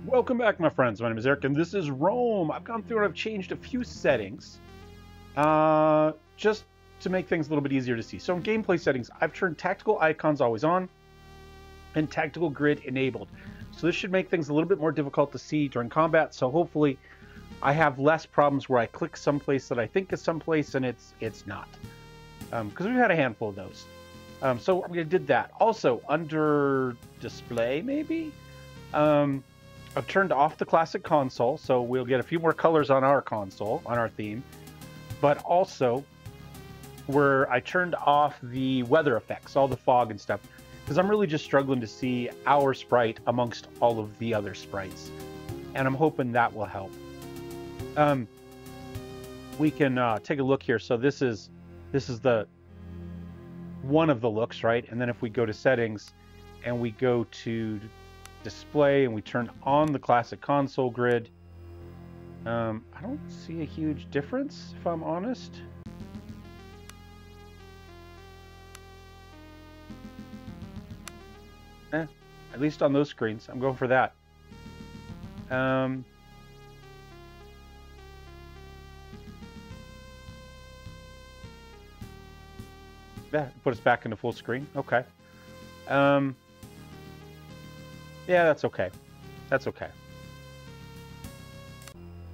Welcome back, my friends. My name is Eric, and this is Rome. I've gone through and I've changed a few settings just to make things a little bit easier to see. So in gameplay settings, I've turned tactical icons always on and tactical grid enabled. So this should make things a little bit more difficult to see during combat. So hopefully I have less problems where I click someplace that I think is someplace and it's not. Because we've had a handful of those. So we did that. Also, under display, maybe? I've turned off the classic console, so we'll get a few more colors on our console, on our theme. But also, where I turned off the weather effects, all the fog and stuff, because I'm really just struggling to see our sprite amongst all of the other sprites. And I'm hoping that will help. We can take a look here. So this is the one of the looks, right? And then if we go to settings and we go to display and we turn on the classic console grid, I don't see a huge difference, if I'm honest. At least on those screens, I'm going for that. Yeah, put us back into full screen. Okay. Yeah, that's okay. That's okay.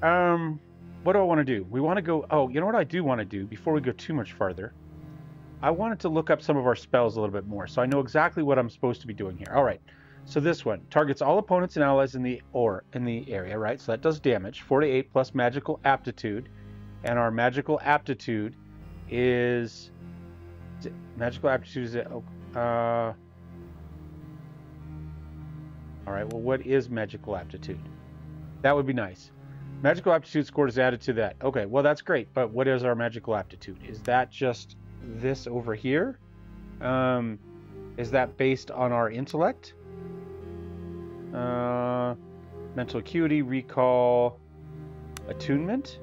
What do I want to do? We want to go... Oh, you know what I do want to do before we go too much farther? I wanted to look up some of our spells a little bit more, so I know exactly what I'm supposed to be doing here. All right. So this one targets all opponents and allies in the area, right? So that does damage. 4 to 8 plus magical aptitude, and our magical aptitude is... Magical aptitude is... All right, well, what is magical aptitude? That would be nice. Magical aptitude score is added to that. Okay, well, that's great, but what is our magical aptitude? Is that just this over here? Is that based on our intellect? Mental acuity, recall, attunement?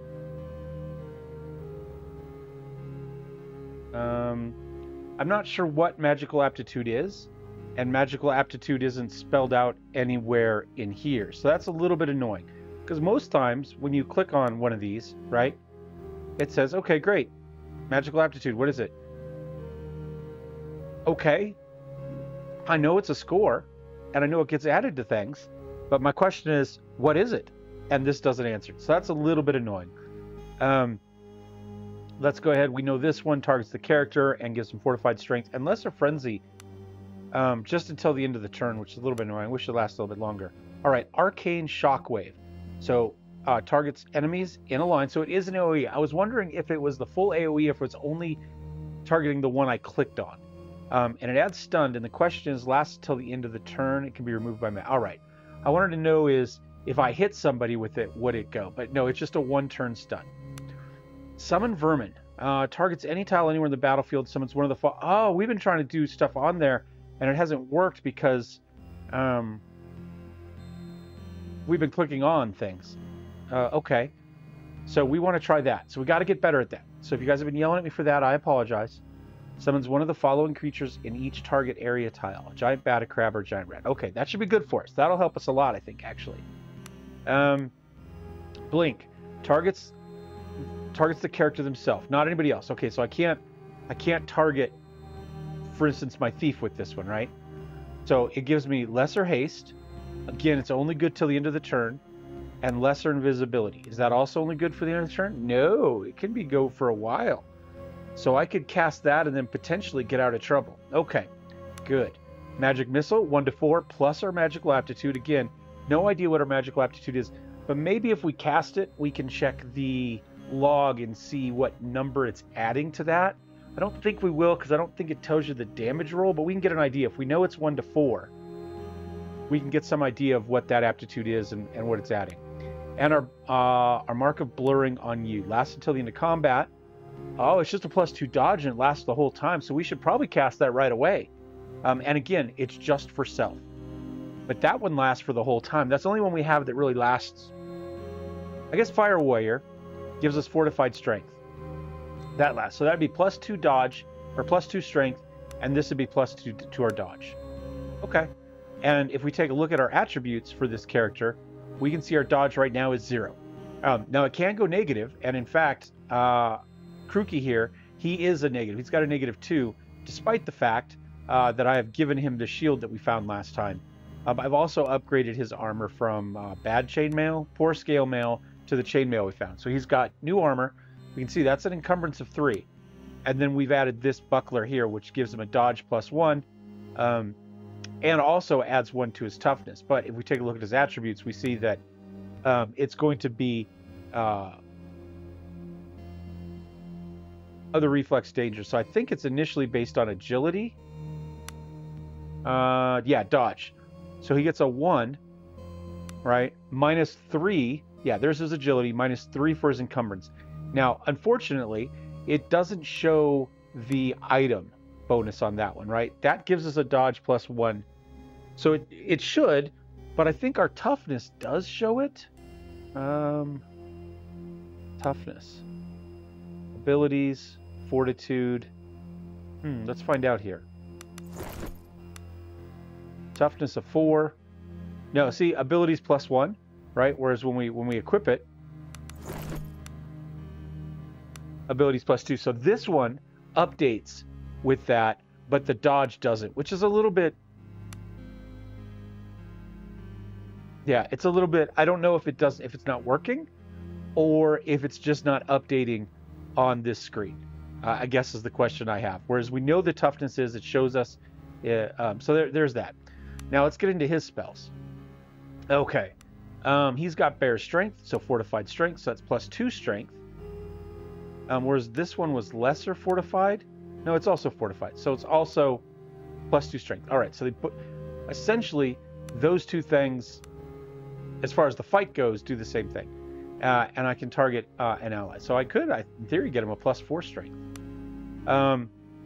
I'm not sure what magical aptitude is. And magical aptitude isn't spelled out anywhere in here. So that's a little bit annoying. Because most times when you click on one of these, right, it says, okay, great. Magical aptitude, what is it? Okay. I know it's a score, and I know it gets added to things, but my question is, what is it? And this doesn't answer. So that's a little bit annoying. Let's go ahead. We know this one targets the character and gives them fortified strength and lesser frenzy. Just until the end of the turn, which is a little bit annoying. I wish it lasted a little bit longer. All right, Arcane Shockwave. So targets enemies in a line. So it is an AoE. I was wondering if it was the full AoE, if it's only targeting the one I clicked on. And it adds stunned. And the question is, lasts until the end of the turn. It can be removed by me. All right. I wanted to know is if I hit somebody with it, would it go? But no, it's just a one-turn stun. Summon Vermin. Targets any tile anywhere in the battlefield. Summons one of the... Oh, we've been trying to do stuff on there. And it hasn't worked because we've been clicking on things. Okay. So we want to try that. So we got to get better at that. So if you guys have been yelling at me for that, I apologize. Summons one of the following creatures in each target area tile. A giant bat, a crab, or a giant rat. Okay, that should be good for us. That'll help us a lot, I think, actually. Blink. Targets the character themselves, not anybody else. Okay, so I can't target, for instance, my thief with this one, right? So it gives me lesser haste. Again, it's only good till the end of the turn. And lesser invisibility. Is that also only good for the end of the turn? No, it can go for a while. So I could cast that and then potentially get out of trouble. Okay, good. Magic Missile, 1 to 4, plus our magical aptitude. Again, no idea what our magical aptitude is. But maybe if we cast it, we can check the log and see what number it's adding to that. I don't think we will, because I don't think it tells you the damage roll, but we can get an idea. If we know it's 1 to 4, we can get some idea of what that aptitude is and what it's adding. And our Mark of Blurring on you lasts until the end of combat. Oh, it's just a +2 dodge and it lasts the whole time, so we should probably cast that right away. And again, it's just for self. But that one lasts for the whole time. That's the only one we have that really lasts. I guess Fire Warrior gives us fortified strength. That lasts. So that'd be +2 dodge, or +2 strength, and this would be +2 to our dodge. Okay. And if we take a look at our attributes for this character, we can see our dodge right now is 0. Now it can go negative, and in fact, Krookie here, he is a negative. He's got a -2, despite the fact that I have given him the shield that we found last time. I've also upgraded his armor from bad chainmail, poor scale mail, to the chainmail we found. So he's got new armor. We can see that's an encumbrance of 3. And then we've added this buckler here, which gives him a dodge +1, and also adds 1 to his toughness. But if we take a look at his attributes, we see that it's going to be other reflex danger. So I think it's initially based on agility. Yeah, dodge. So he gets a 1, right? -3. Yeah, there's his agility. -3 for his encumbrance. Now, unfortunately, it doesn't show the item bonus on that one, right? That gives us a dodge +1. So it should, but I think our toughness does show it. Toughness. Abilities, fortitude. Let's find out here. Toughness of 4. No, see, abilities +1, right? Whereas when we equip it, abilities +2. So this one updates with that, but the dodge doesn't, which is a little bit. Yeah, it's a little bit. I don't know if it does, if it's not working, or if it's just not updating on this screen. I guess is the question I have. Whereas we know the toughness is, it shows us. So there's that. Now let's get into his spells. Okay, he's got bear strength, so fortified strength, so that's +2 strength. Whereas this one was lesser fortified. No, it's also fortified, so it's also +2 strength. All right, so they put essentially those two things, as far as the fight goes, do the same thing. And I can target an ally. So I could, in theory, get him a +4 strength.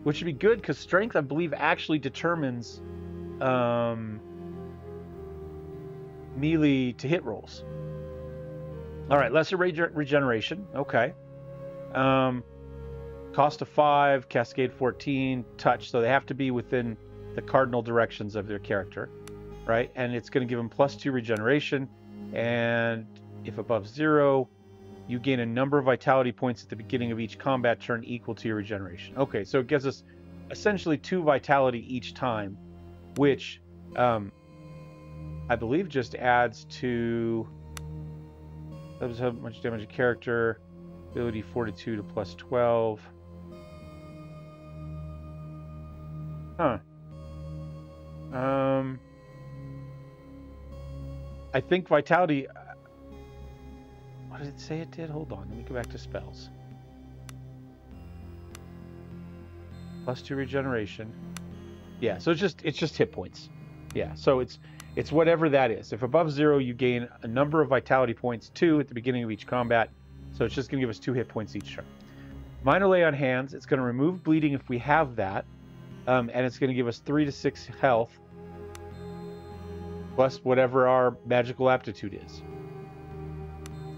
Which would be good, because strength, I believe, actually determines melee to hit rolls. All right, lesser regeneration. Okay. Cost of 5, cascade 14, touch. So they have to be within the cardinal directions of their character, right? And it's going to give them +2 regeneration. And if above 0, you gain a number of vitality points at the beginning of each combat turn equal to your regeneration. Okay, so it gives us essentially 2 vitality each time, which I believe just adds to how much damage a character, ability fortitude to +12. Huh. I think vitality. What did it say it did? Hold on, let me go back to spells. +2 regeneration. Yeah, so it's just hit points. Yeah, so it's whatever that is. If above 0, you gain a number of vitality points, 2 at the beginning of each combat. So it's just going to give us 2 hit points each turn. Minor lay on hands. It's going to remove bleeding if we have that, and it's going to give us 3 to 6 health, plus whatever our magical aptitude is.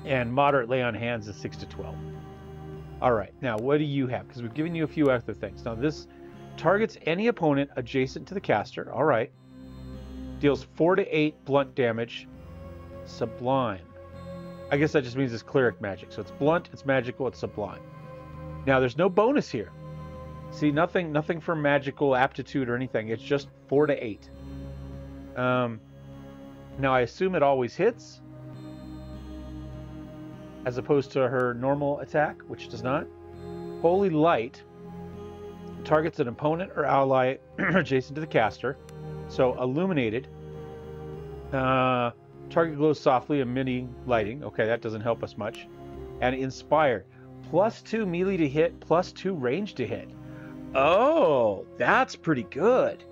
And moderate lay on hands is 6 to 12. All right, now what do you have? Because we've given you a few other things. Now this targets any opponent adjacent to the caster. All right. Deals 4 to 8 blunt damage. Sublime. I guess that just means it's cleric magic. So it's blunt, it's magical, it's sublime. Now there's no bonus here. See, nothing for magical aptitude or anything. It's just 4 to 8. Now I assume it always hits, as opposed to her normal attack, which does not. Holy Light targets an opponent or ally adjacent to the caster. So illuminated. Target glows softly, emitting lighting. Okay, that doesn't help us much. And inspire. +2 melee to hit, +2 range to hit. Oh, that's pretty good.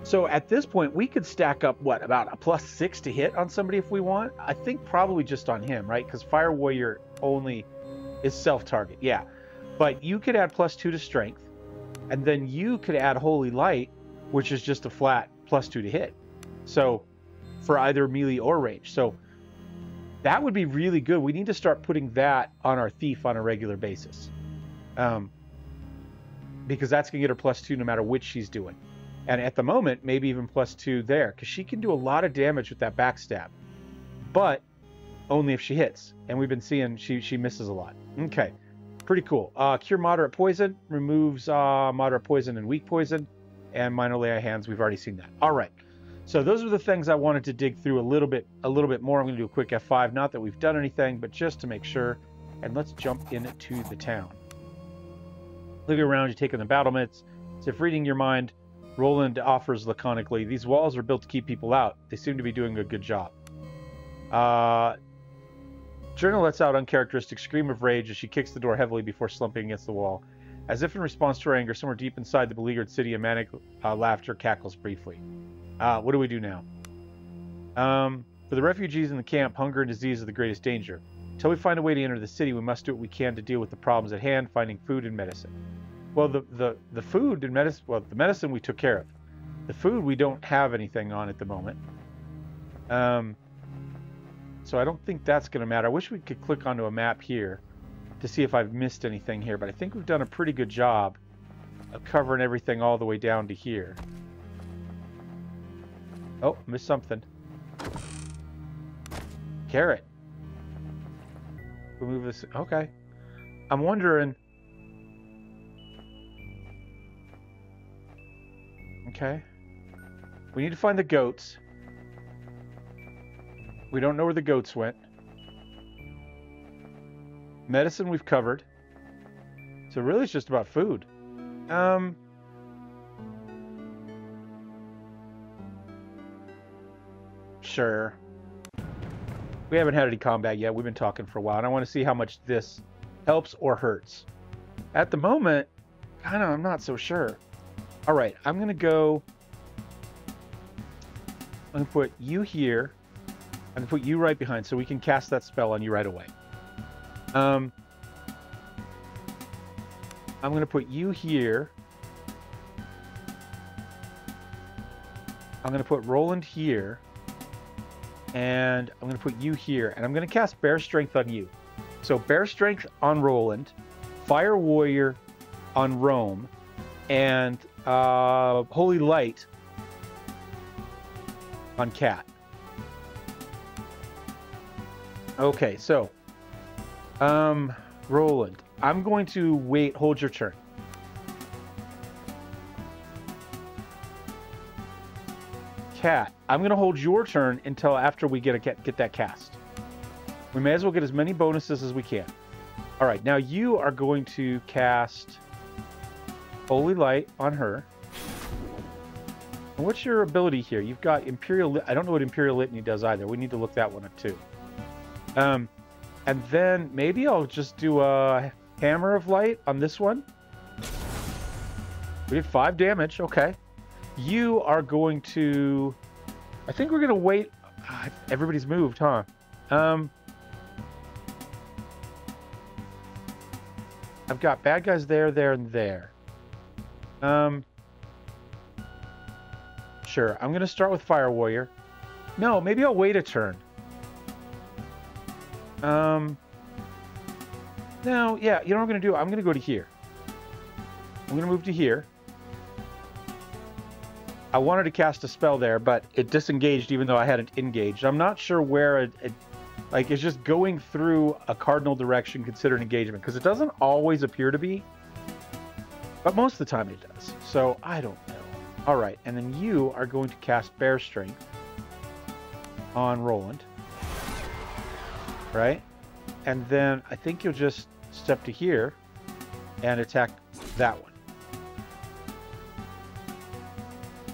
So at this point, we could stack up, what, about a +6 to hit on somebody if we want? I think probably just on him, right? Because Fire Warrior only is self-target. Yeah. But you could add +2 to strength, and then you could add Holy Light, which is just a flat +2 to hit. So for either melee or range. So that would be really good. We need to start putting that on our thief on a regular basis. Because that's going to get her +2 no matter which she's doing. And at the moment, maybe even +2 there, because she can do a lot of damage with that backstab. but only if she hits. And we've been seeing she misses a lot. Okay, pretty cool. Cure moderate poison, removes moderate poison and weak poison, and minor lay on hands. We've already seen that. All right. So those are the things I wanted to dig through a little bit more. I'm going to do a quick F5. Not that we've done anything, but just to make sure. And let's jump into the town. Looking around, you take in the battlements. As if reading your mind, Roland offers laconically, these walls are built to keep people out. They seem to be doing a good job. Journal lets out uncharacteristic scream of rage as she kicks the door heavily before slumping against the wall. As if in response to her anger, somewhere deep inside the beleaguered city, a manic laughter cackles briefly. What do we do now? For the refugees in the camp, hunger and disease are the greatest danger. Until we find a way to enter the city, we must do what we can to deal with the problems at hand, finding food and medicine. Well, the food and medicine, well, the medicine we took care of. The food we don't have anything on at the moment. So I don't think that's going to matter. I wish we could click onto a map here to see if I've missed anything here, but I think we've done a pretty good job of covering everything all the way down to here. Oh, missed something. Carrot. We'll move this. Okay. I'm wondering. Okay. We need to find the goats. We don't know where the goats went. Medicine we've covered. So really it's just about food. Sure. We haven't had any combat yet. We've been talking for a while, and I want to see how much this helps or hurts. At the moment, I'm not so sure. All right, I'm going to go... I'm going to put you here. I'm going to put you right behind so we can cast that spell on you right away. I'm going to put you here. I'm going to put Roland here. And I'm going to put you here. And I'm going to cast Bear Strength on you. So Bear Strength on Roland. Fire Warrior on Rome. And Holy Light on Cat. Okay, so Roland, I'm going to wait. Hold your turn. Cat, I'm going to hold your turn until after we get that cast. We may as well get as many bonuses as we can. All right, now you are going to cast Holy Light on her. And what's your ability here? You've got Imperial... I don't know what Imperial Litany does either. We need to look that one up too. And then maybe I'll just do a Hammer of Light on this one. We did 5 damage. Okay. You are going to... I think we're going to wait... everybody's moved, huh? I've got bad guys there, there, and there. Sure. I'm going to start with Fire Warrior. No, maybe I'll wait a turn. No, yeah, you know what I'm going to do? I'm going to go to here. I'm going to move to here. I wanted to cast a spell there, but it disengaged even though I hadn't engaged. I'm not sure where like, it's just going through a cardinal direction considered engagement, because it doesn't always appear to be, but most of the time it does. So, I don't know. All right, and then you are going to cast Bear Strength on Roland. Right? And then I think you'll just step to here and attack that one.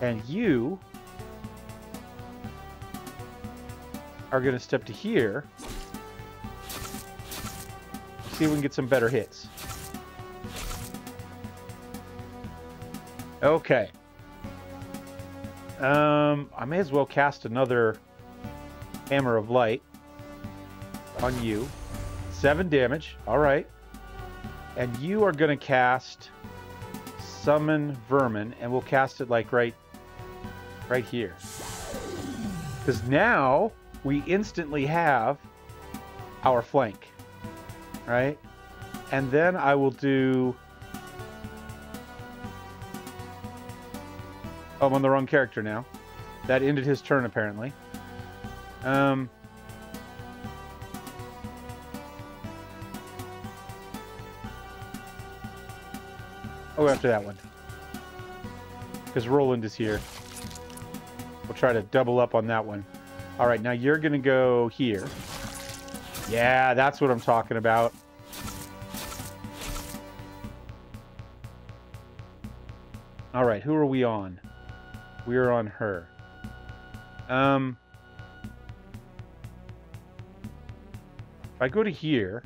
And you are going to step to here. See if we can get some better hits. Okay. I may as well cast another Hammer of Light on you. 7 damage. All right. And you are going to cast Summon Vermin, and we'll cast it like right here. Because now we instantly have our flank. Right? And then I will do... Oh, I'm on the wrong character now. That ended his turn, apparently. Oh, after that one. Because Roland is here. We'll try to double up on that one. All right, now you're going to go here. Yeah, that's what I'm talking about. All right, who are we on? We are on her. If I go to here,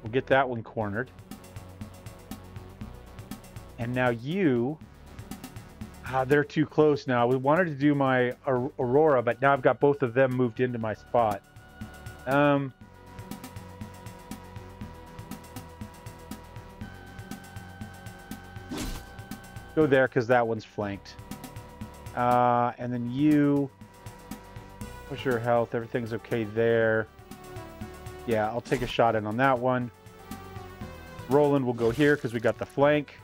we'll get that one cornered. And now you... they're too close now. We wanted to do my Aurora, but now I've got both of them moved into my spot. Go there, because that one's flanked. And then you... What's your health? Everything's okay there. Yeah, I'll take a shot in on that one. Roland will go here, because we got the flank.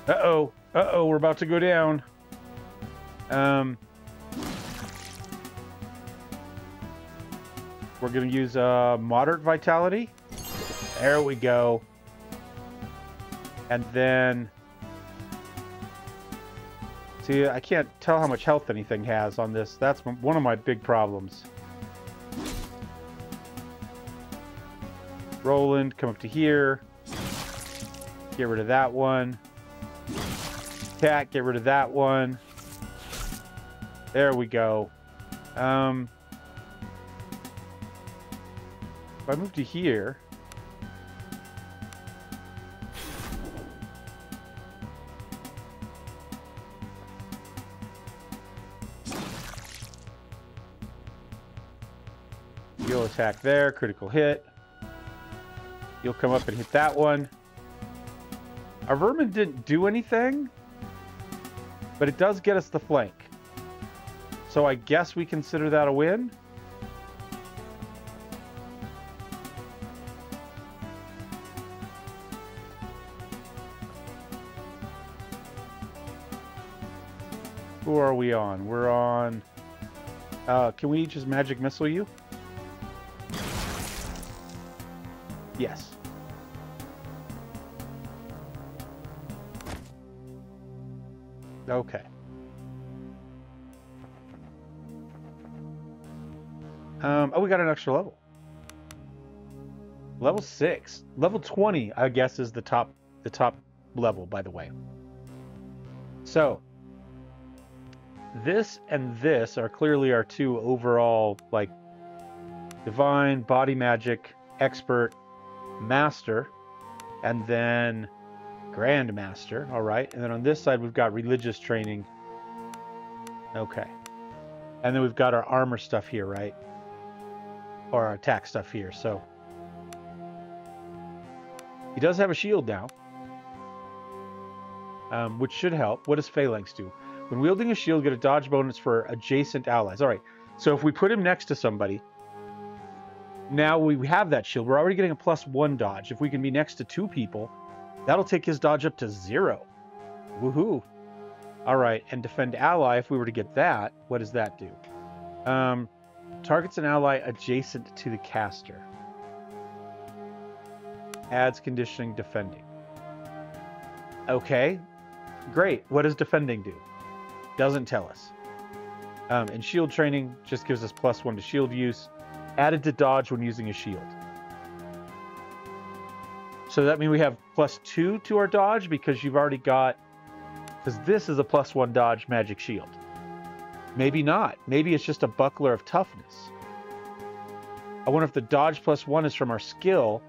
Uh-oh. Uh-oh, we're about to go down. We're going to use moderate vitality. There we go. And then... See, I can't tell how much health anything has on this. That's one of my big problems. Roland, come up to here. Get rid of that one. Cat, get rid of that one. There we go. If I move to here... You'll attack there, critical hit. You'll come up and hit that one. Our vermin didn't do anything, but it does get us the flank. So I guess we consider that a win. Who are we on? We're on... can we just magic missile you? Yes. Okay. Oh, we got an extra level. Level 6. Level 20, I guess, is the top level, by the way. So, this and this are clearly our two overall, like, Divine, Body Magic, Expert, Master, and then Grandmaster. All right, and then on this side we've got Religious Training. Okay, and then we've got our armor stuff here, right? Or our attack stuff here. So he does have a shield now, which should help. What does Phalanx do? When wielding a shield, get a dodge bonus for adjacent allies. All right, so if we put him next to somebody, now we have that shield. We're already getting a +1 dodge. If we can be next to 2 people, that'll take his dodge up to 0. Woohoo. All right, and defend ally, if we were to get that, what does that do? Targets an ally adjacent to the caster. Adds conditioning defending. Okay, great. What does defending do? Doesn't tell us. And shield training just gives us +1 to shield use. Added to dodge when using a shield. So that means we have +2 to our dodge because you've already got... Because this is a +1 dodge magic shield. Maybe not. Maybe it's just a buckler of toughness. I wonder if the dodge +1 is from our skill,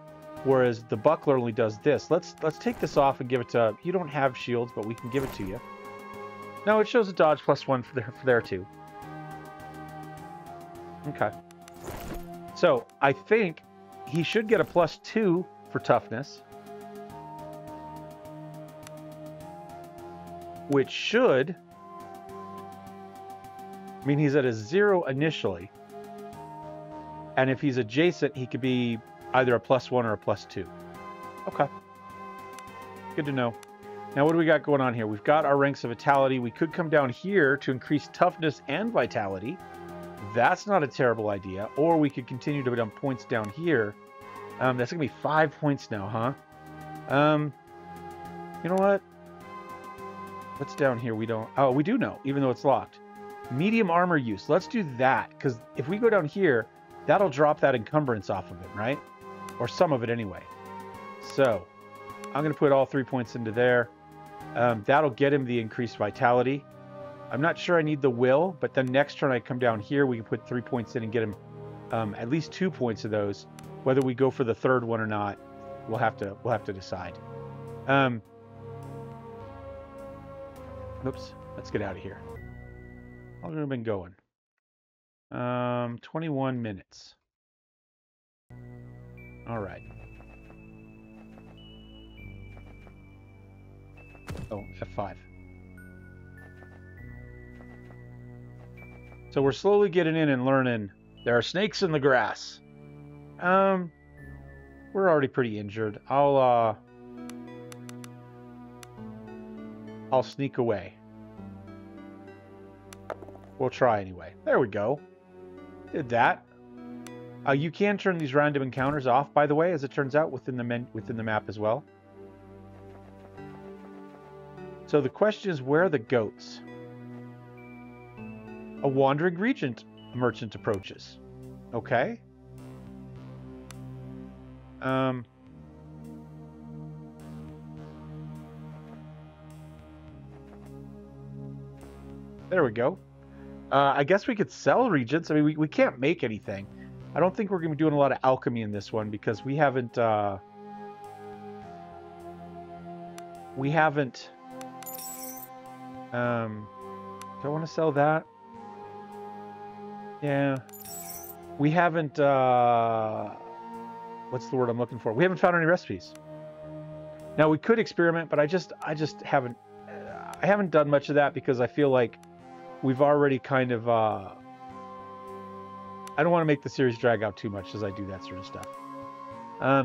whereas the buckler only does this. Let's take this off and give it to... You don't have shields, but we can give it to you. No, it shows a dodge +1 for there too. Okay. So, I think he should get a +2 for toughness. Which should mean he's at a 0 initially. And if he's adjacent, he could be either a +1 or a +2. Okay. Good to know. Now, what do we got going on here? We've got our ranks of vitality. We could come down here to increase toughness and vitality. that's not a terrible idea. Or we could continue to dump points down here. That's going to be 5 points now, huh? You know what? What's down here? We don't... Oh, we do know, even though it's locked. Medium armor use. Let's do that, because if we go down here, that'll drop that encumbrance off of it, right? Or some of it anyway. So, I'm going to put all 3 points into there. That'll get him the increased vitality. I'm not sure I need the will, but then next turn I come down here, we can put 3 points in and get him at least 2 points of those. Whether we go for the third one or not, we'll have to decide. Oops, let's get out of here. How long have we been going? 21 minutes. All right. Oh, F5. So we're slowly getting in and learning. There are snakes in the grass. We're already pretty injured. I'll sneak away. We'll try anyway. There we go. Did that. You can turn these random encounters off, by the way, as it turns out, within the map as well. So the question is, where are the goats? A wandering merchant approaches. Okay. There we go. I guess we could sell regents. I mean, we can't make anything. I don't think we're going to be doing a lot of alchemy in this one because we haven't... do I want to sell that? Yeah. We haven't... what's the word I'm looking for? We haven't found any recipes. Now, we could experiment, but I just haven't... I haven't done much of that because I feel like we've already kind of... I don't want to make the series drag out too much as I do that sort of stuff.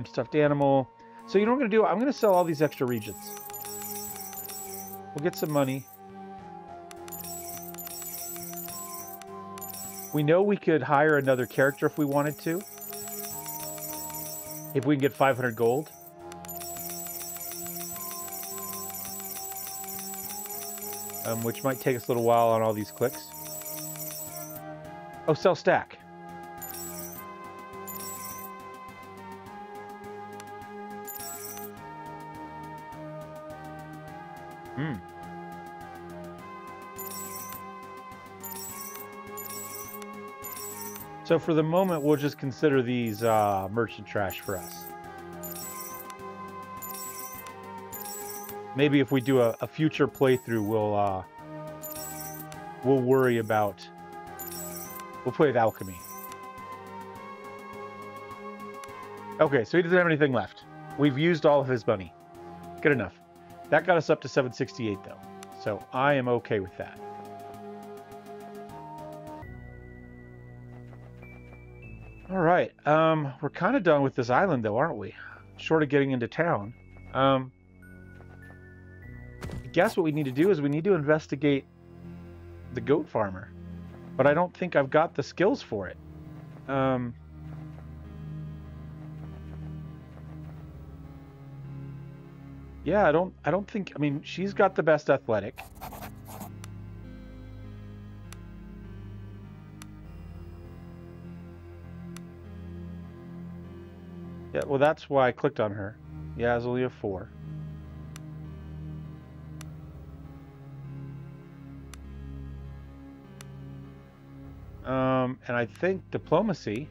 Stuffed animal. So you know what I'm going to do? I'm going to sell all these extra regions. We'll get some money. We know we could hire another character if we wanted to. If we can get 500 gold. Which might take us a little while on all these clicks. Oh, sell stack. So for the moment, we'll just consider these merchant trash for us. Maybe if we do a future playthrough, we'll worry about... We'll play with alchemy. Okay, so he doesn't have anything left. We've used all of his money. Good enough. That got us up to 768, though. So I am okay with that. All right. We're kind of done with this island, though, aren't we? Short of getting into town. I guess what we need to do is we need to investigate the goat farmer. But I don't think I've got the skills for it. Yeah, I don't think... I mean, she's got the best athletic. Yeah, well, that's why I clicked on her. Yeah, it's only a 4. And I think diplomacy.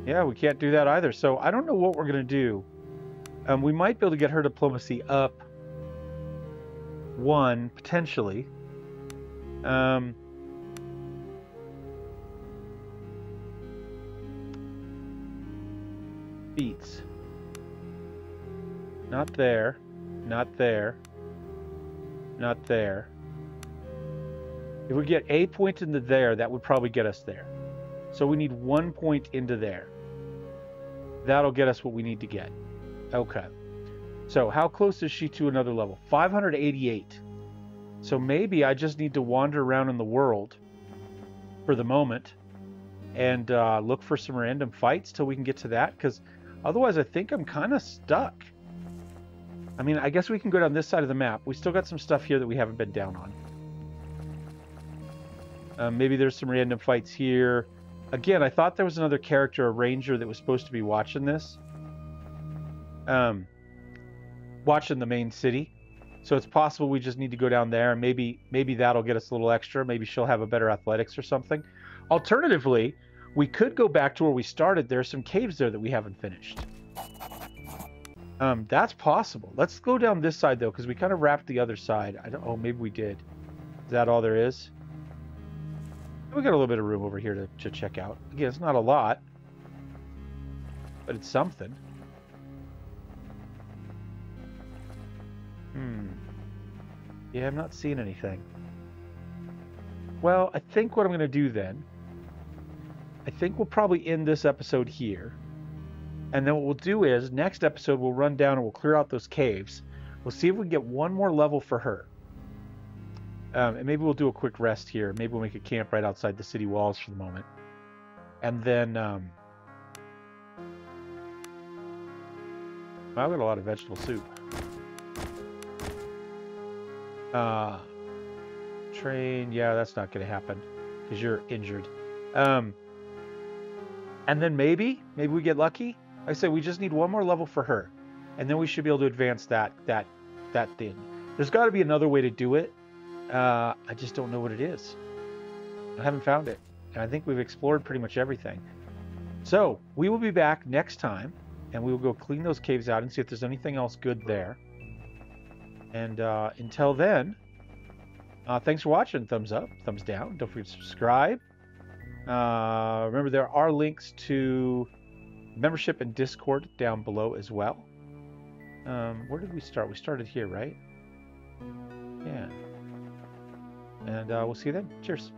Yeah, we can't do that either. So I don't know what we're going to do. We might be able to get her diplomacy up 1, potentially. Beats. Not there. Not there. Not there. If we get a point into there, that would probably get us there. So we need 1 point into there. That'll get us what we need to get. Okay. So how close is she to another level? 588. So maybe I just need to wander around in the world for the moment and look for some random fights till we can get to that, because otherwise I think I'm kind of stuck. I mean, I guess we can go down this side of the map. We still got some stuff here that we haven't been down on. Maybe there's some random fights here. Again, I thought there was another character, a ranger, that was supposed to be watching this. Watching the main city. So it's possible we just need to go down there, and maybe that'll get us a little extra. Maybe she'll have a better athletics or something. Alternatively, we could go back to where we started. There are some caves there that we haven't finished. That's possible. Let's go down this side, though, because we kind of wrapped the other side. Oh, maybe we did. Is that all there is? We got a little bit of room over here to check out. Again, it's not a lot, but it's something. Yeah, I'm not seeing anything. Well, I think what I'm going to do then, I think we'll probably end this episode here. And then what we'll do is, next episode, we'll run down and we'll clear out those caves. We'll see if we can get one more level for her. And maybe we'll do a quick rest here. Maybe we'll make a camp right outside the city walls for the moment. And then, I've got a lot of vegetable soup. Train, yeah, that's not going to happen because you're injured. And then maybe we get lucky. Like I said, we just need one more level for her, and then we should be able to advance that thing. There's got to be another way to do it. I just don't know what it is. I haven't found it, and I think we've explored pretty much everything. So we will be back next time, and we will go clean those caves out and see if there's anything else good there. And until then, thanks for watching. Thumbs up, thumbs down. Don't forget to subscribe. Remember, there are links to membership and Discord down below as well. Where did we start? We started here, right? Yeah. And we'll see you then. Cheers.